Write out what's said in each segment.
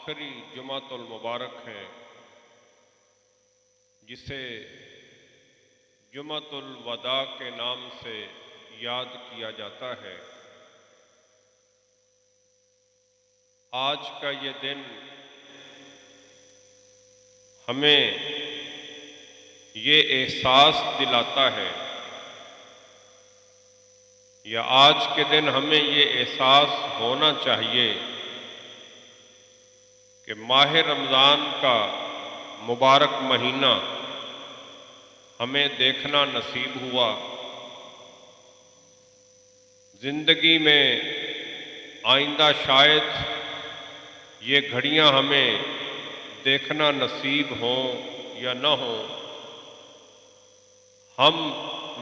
آخری جمعۃ المبارک ہے، جسے جمعۃ الوداع کے نام سے یاد کیا جاتا ہے۔ آج کا یہ دن ہمیں یہ احساس دلاتا ہے، یا آج کے دن ہمیں یہ احساس ہونا چاہیے کہ ماہ رمضان کا مبارک مہینہ ہمیں دیکھنا نصیب ہوا۔ زندگی میں آئندہ شاید یہ گھڑیاں ہمیں دیکھنا نصیب ہوں یا نہ ہوں۔ ہم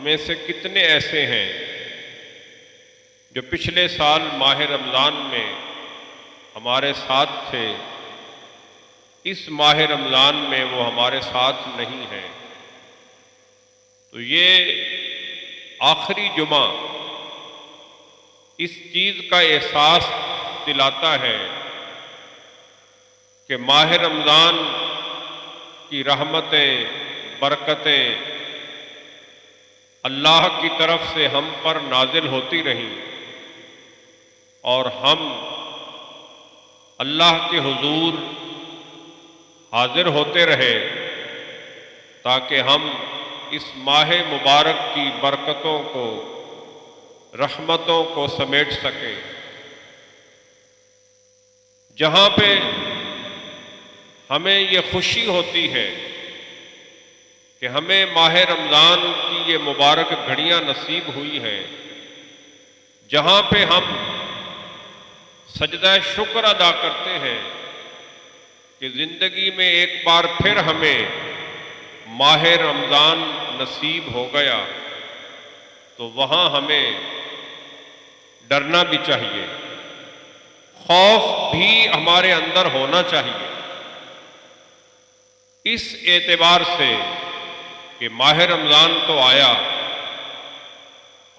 میں سے کتنے ایسے ہیں جو پچھلے سال ماہ رمضان میں ہمارے ساتھ تھے، اس ماہ رمضان میں وہ ہمارے ساتھ نہیں ہیں؟ تو یہ آخری جمعہ اس چیز کا احساس دلاتا ہے کہ ماہ رمضان کی رحمتیں، برکتیں اللہ کی طرف سے ہم پر نازل ہوتی رہیں، اور ہم اللہ کے حضور حاضر ہوتے رہے تاکہ ہم اس ماہ مبارک کی برکتوں کو، رحمتوں کو سمیٹ سکیں۔ جہاں پہ ہمیں یہ خوشی ہوتی ہے کہ ہمیں ماہ رمضان کی یہ مبارک گھڑیاں نصیب ہوئی ہیں، جہاں پہ ہم سجدہ شکر ادا کرتے ہیں کہ زندگی میں ایک بار پھر ہمیں ماہ رمضان نصیب ہو گیا، تو وہاں ہمیں ڈرنا بھی چاہیے، خوف بھی ہمارے اندر ہونا چاہیے، اس اعتبار سے کہ ماہ رمضان تو آیا،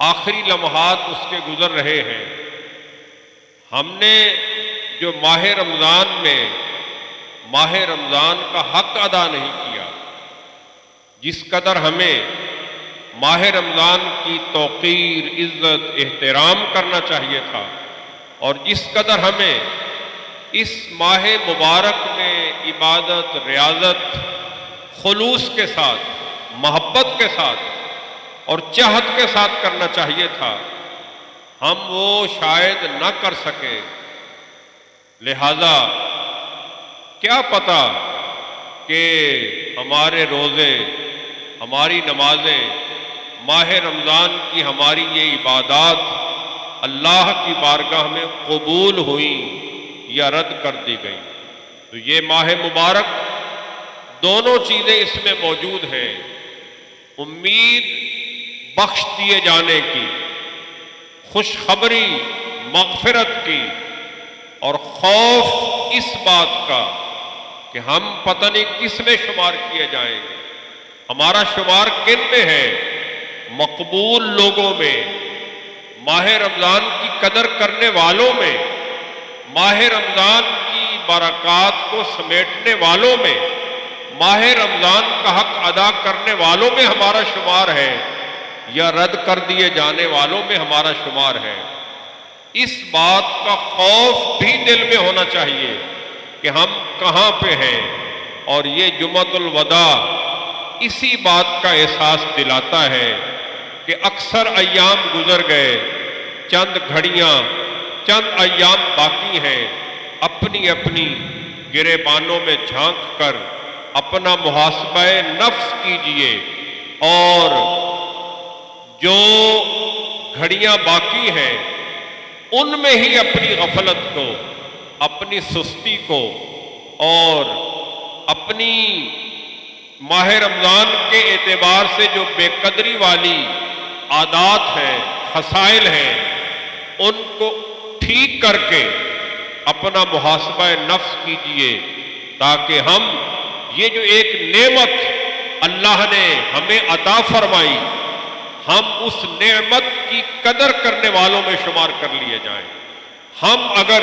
آخری لمحات اس کے گزر رہے ہیں۔ ہم نے جو ماہ رمضان میں ماہ رمضان کا حق ادا نہیں کیا، جس قدر ہمیں ماہ رمضان کی توقیر، عزت، احترام کرنا چاہیے تھا، اور جس قدر ہمیں اس ماہ مبارک میں عبادت، ریاضت، خلوص کے ساتھ، محبت کے ساتھ اور چاہت کے ساتھ کرنا چاہیے تھا، ہم وہ شاید نہ کر سکے۔ لہذا کیا پتہ کہ ہمارے روزے، ہماری نمازیں، ماہ رمضان کی ہماری یہ عبادات اللہ کی بارگاہ میں قبول ہوئیں یا رد کر دی گئیں۔ تو یہ ماہ مبارک دونوں چیزیں اس میں موجود ہیں، امید بخش دیے جانے کی، خوشخبری مغفرت کی، اور خوف اس بات کا کہ ہم پتہ نہیں کس میں شمار کیے جائیں گے۔ ہمارا شمار کن میں ہے؟ مقبول لوگوں میں، ماہ رمضان کی قدر کرنے والوں میں، ماہ رمضان کی برکات کو سمیٹنے والوں میں، ماہ رمضان کا حق ادا کرنے والوں میں ہمارا شمار ہے، یا رد کر دیے جانے والوں میں ہمارا شمار ہے؟ اس بات کا خوف بھی دل میں ہونا چاہیے کہ ہم کہاں پہ ہیں، اور یہ جمعۃ الوداع اسی بات کا احساس دلاتا ہے کہ اکثر ایام گزر گئے، چند گھڑیاں، چند ایام باقی ہیں۔ اپنی اپنی گریبانوں میں جھانک کر اپنا محاسبہ نفس کیجئے، اور جو گھڑیاں باقی ہیں ان میں ہی اپنی غفلت کو، اپنی سستی کو، اور اپنی ماہ رمضان کے اعتبار سے جو بے قدری والی عادات ہیں، خصائل ہیں، ان کو ٹھیک کر کے اپنا محاسبہ نفس کیجئے، تاکہ ہم یہ جو ایک نعمت اللہ نے ہمیں عطا فرمائی، ہم اس نعمت کی قدر کرنے والوں میں شمار کر لیے جائیں۔ ہم اگر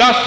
10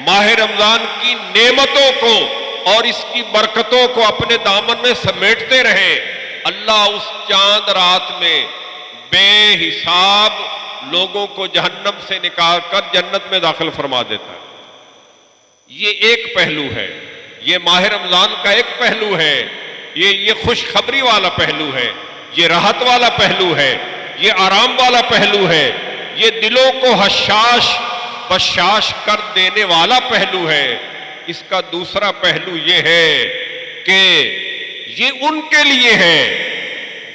ماہ رمضان کی نعمتوں کو اور اس کی برکتوں کو اپنے دامن میں سمیٹتے رہیں، اللہ اس چاند رات میں بے حساب لوگوں کو جہنم سے نکال کر جنت میں داخل فرما دیتا ہے۔ یہ ایک پہلو ہے، یہ ماہ رمضان کا ایک پہلو ہے، یہ خوشخبری والا پہلو ہے، یہ راحت والا پہلو ہے، یہ آرام والا پہلو ہے، یہ دلوں کو حشاش بشاش کر دینے والا پہلو ہے۔ اس کا دوسرا پہلو یہ ہے کہ یہ ان کے لیے ہے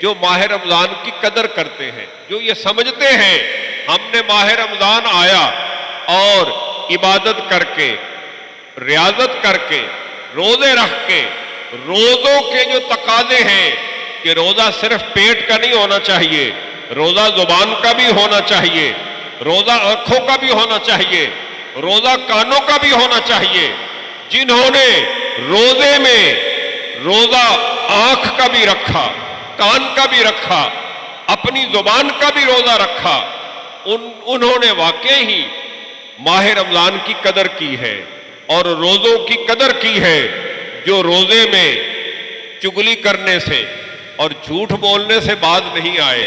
جو ماہ رمضان کی قدر کرتے ہیں، جو یہ سمجھتے ہیں ہم نے ماہ رمضان آیا اور عبادت کر کے، ریاضت کر کے، روزے رکھ کے، روزوں کے جو تقاضے ہیں کہ روزہ صرف پیٹ کا نہیں ہونا چاہیے، روزہ زبان کا بھی ہونا چاہیے، روزہ آنکھوں کا بھی ہونا چاہیے، روزہ کانوں کا بھی ہونا چاہیے۔ جنہوں نے روزے میں روزہ آنکھ کا بھی رکھا، کان کا بھی رکھا، اپنی زبان کا بھی روزہ رکھا، انہوں نے واقعی ہی ماہ رمضان کی قدر کی ہے اور روزوں کی قدر کی ہے۔ جو روزے میں چگلی کرنے سے اور جھوٹ بولنے سے باز نہیں آئے،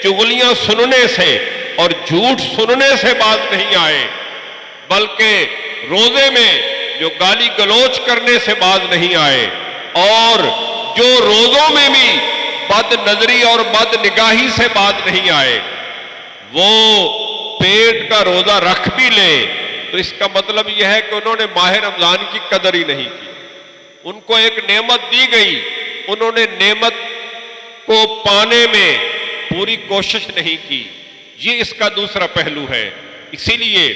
چگلیاں سننے سے اور جھوٹ سننے سے باز نہیں آئے، بلکہ روزے میں جو گالی گلوچ کرنے سے باز نہیں آئے، اور جو روزوں میں بھی بد نظری اور بد نگاہی سے باز نہیں آئے، وہ پیٹ کا روزہ رکھ بھی لے تو اس کا مطلب یہ ہے کہ انہوں نے ماہ رمضان کی قدر ہی نہیں کی۔ ان کو ایک نعمت دی گئی، انہوں نے نعمت کو پانے میں پوری کوشش نہیں کی۔ یہ اس کا دوسرا پہلو ہے۔ اسی لیے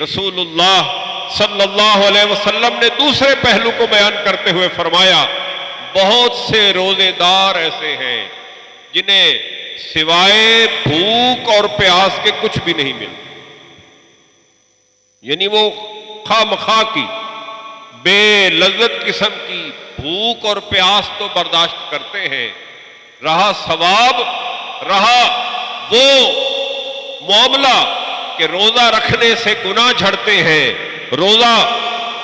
رسول اللہ صلی اللہ علیہ وسلم نے دوسرے پہلو کو بیان کرتے ہوئے فرمایا، بہت سے روزے دار ایسے ہیں جنہیں سوائے بھوک اور پیاس کے کچھ بھی نہیں ملتا، یعنی وہ خواہ مخواہ کی بے لذت قسم کی بھوک اور پیاس تو برداشت کرتے ہیں، رہا ثواب، رہا وہ معاملہ کہ روزہ رکھنے سے گناہ جھڑتے ہیں، روزہ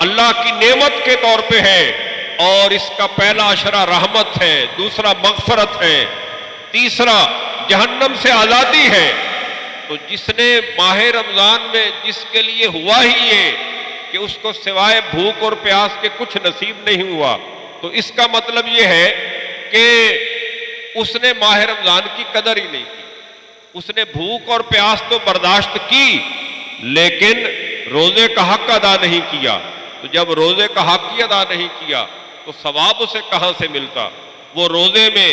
اللہ کی نعمت کے طور پہ ہے اور اس کا پہلا اشرہ رحمت ہے، دوسرا مغفرت ہے، تیسرا جہنم سے آزادی ہے۔ تو جس نے ماہ رمضان میں جس کے لیے ہوا ہی یہ کہ اس کو سوائے بھوک اور پیاس کے کچھ نصیب نہیں ہوا، تو اس کا مطلب یہ ہے کہ اس نے ماہ رمضان کی قدر ہی نہیں کی۔ اس نے بھوک اور پیاس تو برداشت کی لیکن روزے کا حق ادا نہیں کیا۔ تو جب روزے کا حق ہی ادا نہیں کیا تو ثواب اسے کہاں سے ملتا؟ وہ روزے میں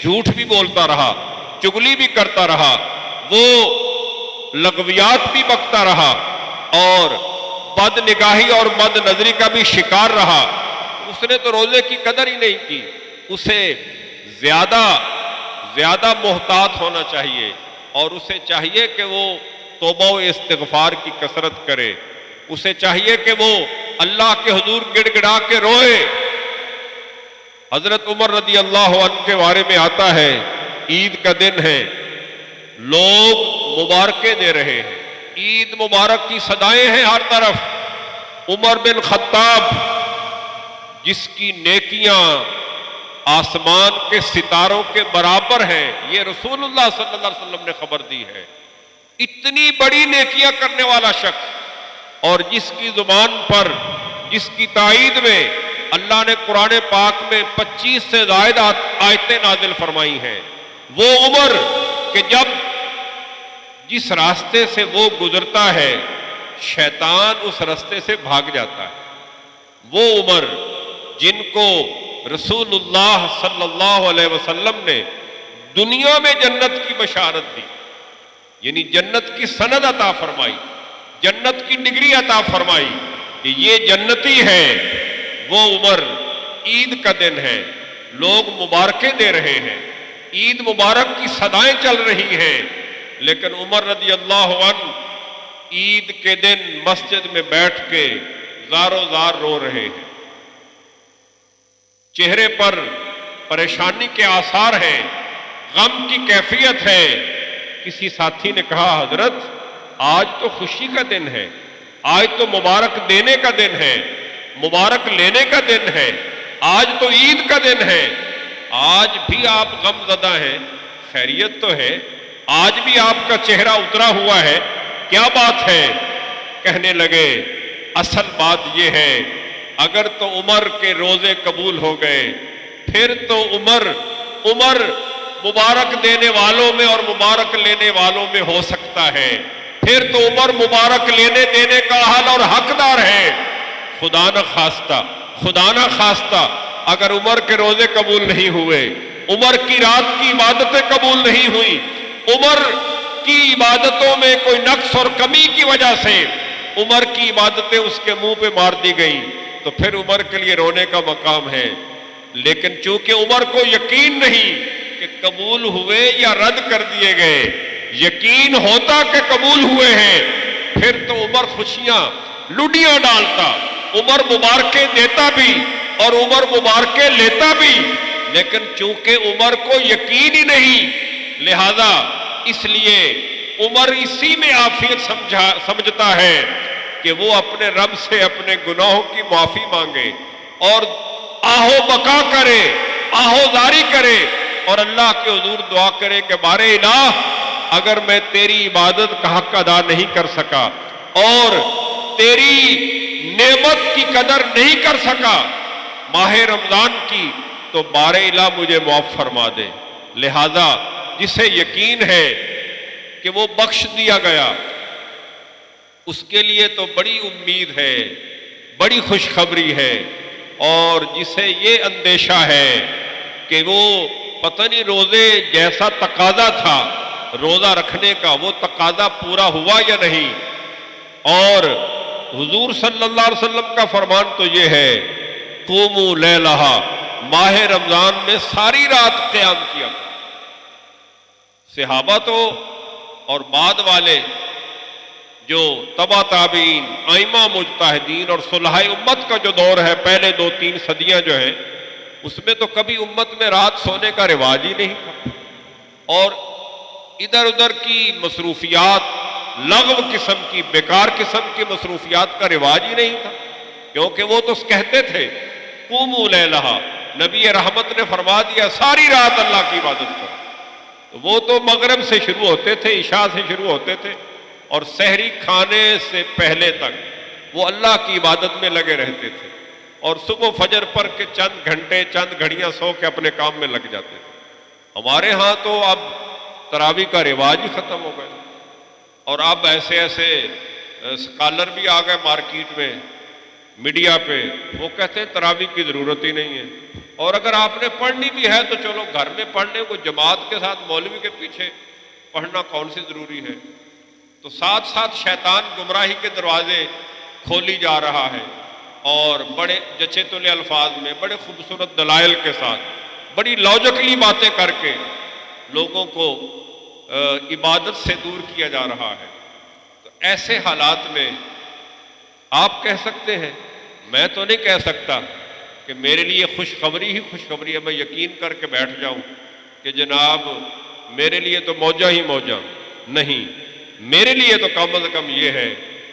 جھوٹ بھی بولتا رہا، چگلی بھی کرتا رہا، وہ لغویات بھی بکتا رہا اور بد نگاہی اور بد نظری کا بھی شکار رہا۔ اس نے تو روزے کی قدر ہی نہیں کی۔ اسے زیادہ محتاط ہونا چاہیے اور اسے چاہیے کہ وہ توبہ و استغفار کی کثرت کرے، اسے چاہیے کہ وہ اللہ کے حضور گڑ گڑا کے روئے۔ حضرت عمر رضی اللہ عنہ کے بارے میں آتا ہے، عید کا دن ہے، لوگ مبارکیں دے رہے ہیں، عید مبارک کی صدائیں ہیں ہر طرف۔ عمر بن خطاب جس کی نیکیاں آسمان کے ستاروں کے برابر ہیں، یہ رسول اللہ صلی اللہ علیہ وسلم نے خبر دی ہے، اتنی بڑی نیکیاں کرنے والا شخص، اور جس کی زبان پر، جس کی تائید میں اللہ نے قرآن پاک میں 25 سے زائد آیتیں نازل فرمائی ہیں، وہ عمر کہ جب جس راستے سے وہ گزرتا ہے شیطان اس راستے سے بھاگ جاتا ہے، وہ عمر جن کو رسول اللہ صلی اللہ علیہ وسلم نے دنیا میں جنت کی بشارت دی، یعنی جنت کی سند عطا فرمائی، جنت کی ڈگری عطا فرمائی کہ یہ جنتی ہے، وہ عمر عید کا دن ہے، لوگ مبارکیں دے رہے ہیں، عید مبارک کی صدائیں چل رہی ہیں، لیکن عمر رضی اللہ عنہ عید کے دن مسجد میں بیٹھ کے زاروں زار رو رہے ہیں، چہرے پر پریشانی کے آثار ہیں، غم کی کیفیت ہے۔ کسی ساتھی نے کہا، حضرت آج تو خوشی کا دن ہے، آج تو مبارک دینے کا دن ہے، مبارک لینے کا دن ہے، آج تو عید کا دن ہے، آج بھی آپ غم زدہ ہیں، خیریت تو ہے، آج بھی آپ کا چہرہ اترا ہوا ہے، کیا بات ہے؟ کہنے لگے اصل بات یہ ہے، اگر تو عمر کے روزے قبول ہو گئے پھر تو عمر مبارک دینے والوں میں اور مبارک لینے والوں میں ہو سکتا ہے، پھر تو عمر مبارک لینے دینے کا اہل اور حقدار ہے۔ خدا نہ خواستہ اگر عمر کے روزے قبول نہیں ہوئے، عمر کی رات کی عبادتیں قبول نہیں ہوئی، عمر کی عبادتوں میں کوئی نقص اور کمی کی وجہ سے عمر کی عبادتیں اس کے منہ پہ مار دی گئیں، تو پھر عمر کے لیے رونے کا مقام ہے۔ لیکن چونکہ عمر کو یقین نہیں کہ قبول ہوئے یا رد کر دیے گئے، یقین ہوتا کہ قبول ہوئے ہیں، پھر تو عمر خوشیاں لڈیاں ڈالتا، عمر مبارکیں دیتا بھی اور عمر مبارکیں لیتا بھی، لیکن چونکہ عمر کو یقین ہی نہیں، لہذا اس لیے عمر اسی میں عافیت سمجھتا ہے کہ وہ اپنے رب سے اپنے گناہوں کی معافی مانگے اور آہو بقا کرے، آہو زاری کرے اور اللہ کے حضور دعا کرے کہ بارے الہ اگر میں تیری عبادت کا حق ادا نہیں کر سکا اور تیری نعمت کی قدر نہیں کر سکا ماہ رمضان کی، تو بارے الہ مجھے معاف فرما دے۔ لہذا جسے یقین ہے کہ وہ بخش دیا گیا، اس کے لیے تو بڑی امید ہے، بڑی خوشخبری ہے، اور جسے یہ اندیشہ ہے کہ وہ پتہ نہیں روزے جیسا تقاضا تھا روزہ رکھنے کا وہ تقاضا پورا ہوا یا نہیں، اور حضور صلی اللہ علیہ وسلم کا فرمان تو یہ ہے قوموا لیلہا، ماہ رمضان میں ساری رات قیام کیا۔ صحابہ تو اور بعد والے جو تبع تابعین، ائمہ مجتہدین اور صلحاء امت کا جو دور ہے، پہلے 2-3 صدیاں جو ہیں، اس میں تو کبھی امت میں رات سونے کا رواج ہی نہیں تھا، اور ادھر ادھر کی مصروفیات، لغو قسم کی، بیکار قسم کی مصروفیات کا رواج ہی نہیں تھا، کیونکہ وہ تو کہتے تھے قوموا لیلہا، نبی رحمت نے فرما دیا ساری رات اللہ کی عبادت کرو۔ تو وہ تو مغرب سے شروع ہوتے تھے، عشاء سے شروع ہوتے تھے، اور سحری کھانے سے پہلے تک وہ اللہ کی عبادت میں لگے رہتے تھے، اور صبح فجر پر کے چند گھنٹے چند گھڑیاں سو کے اپنے کام میں لگ جاتے تھے۔ ہمارے ہاں تو اب تراویح کا رواج ہی ختم ہو گیا، اور اب ایسے اسکالر بھی آ گئے مارکیٹ میں، میڈیا پہ، وہ کہتے ہیں تراویح کی ضرورت ہی نہیں ہے، اور اگر آپ نے پڑھنی بھی ہے تو چلو گھر میں پڑھ لیں، کوئی جماعت کے ساتھ مولوی کے پیچھے پڑھنا کون سی ضروری ہے۔ تو ساتھ ساتھ شیطان گمراہی کے دروازے کھولی جا رہا ہے، اور بڑے جچے تلے الفاظ میں، بڑے خوبصورت دلائل کے ساتھ، بڑی لاجیکلی باتیں کر کے لوگوں کو عبادت سے دور کیا جا رہا ہے۔ تو ایسے حالات میں آپ کہہ سکتے ہیں، میں تو نہیں کہہ سکتا کہ میرے لیے خوشخبری ہی خوشخبری ہے، میں یقین کر کے بیٹھ جاؤں کہ جناب میرے لیے تو موجہ ہی موجہ نہیں، میرے لیے تو کم از کم یہ ہے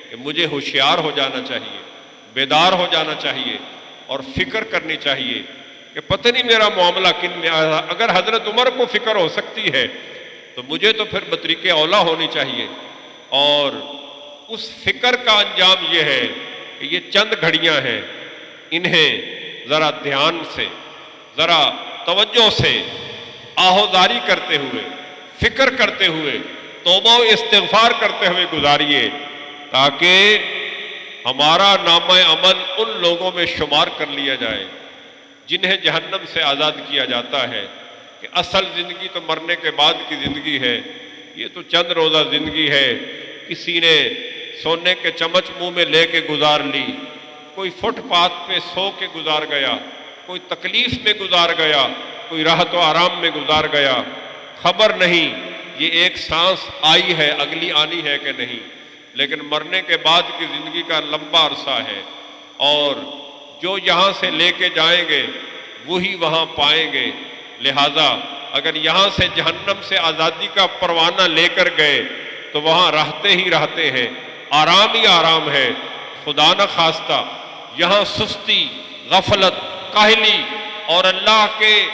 کہ مجھے ہوشیار ہو جانا چاہیے، بیدار ہو جانا چاہیے، اور فکر کرنی چاہیے کہ پتہ نہیں میرا معاملہ کن میں آیا۔ اگر حضرت عمر کو فکر ہو سکتی ہے تو مجھے تو پھر بطریق اولا ہونی چاہیے، اور اس فکر کا انجام یہ ہے کہ یہ چند گھڑیاں ہیں، انہیں ذرا دھیان سے، ذرا توجہ سے، آہوزاری کرتے ہوئے، فکر کرتے ہوئے، توبہ و استغفار کرتے ہوئے گزاریے، تاکہ ہمارا نامہ عمل ان لوگوں میں شمار کر لیا جائے جنہیں جہنم سے آزاد کیا جاتا ہے، کہ اصل زندگی تو مرنے کے بعد کی زندگی ہے، یہ تو چند روزہ زندگی ہے، کسی نے سونے کے چمچ منہ میں لے کے گزار لی، کوئی فٹ پاتھ پہ سو کے گزار گیا، کوئی تکلیف میں گزار گیا، کوئی راحت و آرام میں گزار گیا، خبر نہیں یہ ایک سانس آئی ہے، اگلی آنی ہے کہ نہیں، لیکن مرنے کے بعد کی زندگی کا لمبا عرصہ ہے، اور جو یہاں سے لے کے جائیں گے وہی وہاں پائیں گے۔ لہٰذا اگر یہاں سے جہنم سے آزادی کا پروانہ لے کر گئے تو وہاں رہتے ہی رہتے ہیں، آرام ہی آرام ہے۔ خدا نہ خواستہ یہاں سستی، غفلت، کاہلی اور اللہ کے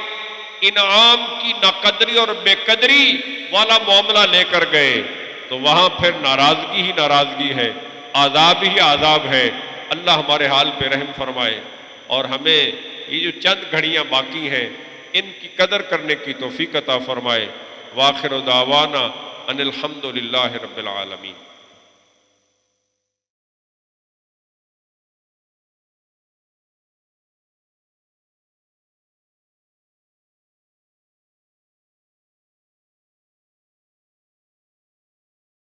انعام کی ناقدری اور بے قدری والا معاملہ لے کر گئے تو وہاں پھر ناراضگی ہی ناراضگی ہے، عذاب ہی عذاب ہے۔ اللہ ہمارے حال پہ رحم فرمائے اور ہمیں یہ جو چند گھڑیاں باقی ہیں ان کی قدر کرنے کی توفیق عطا فرمائے۔ وآخر دعوانا ان الحمد للہ رب العالمین۔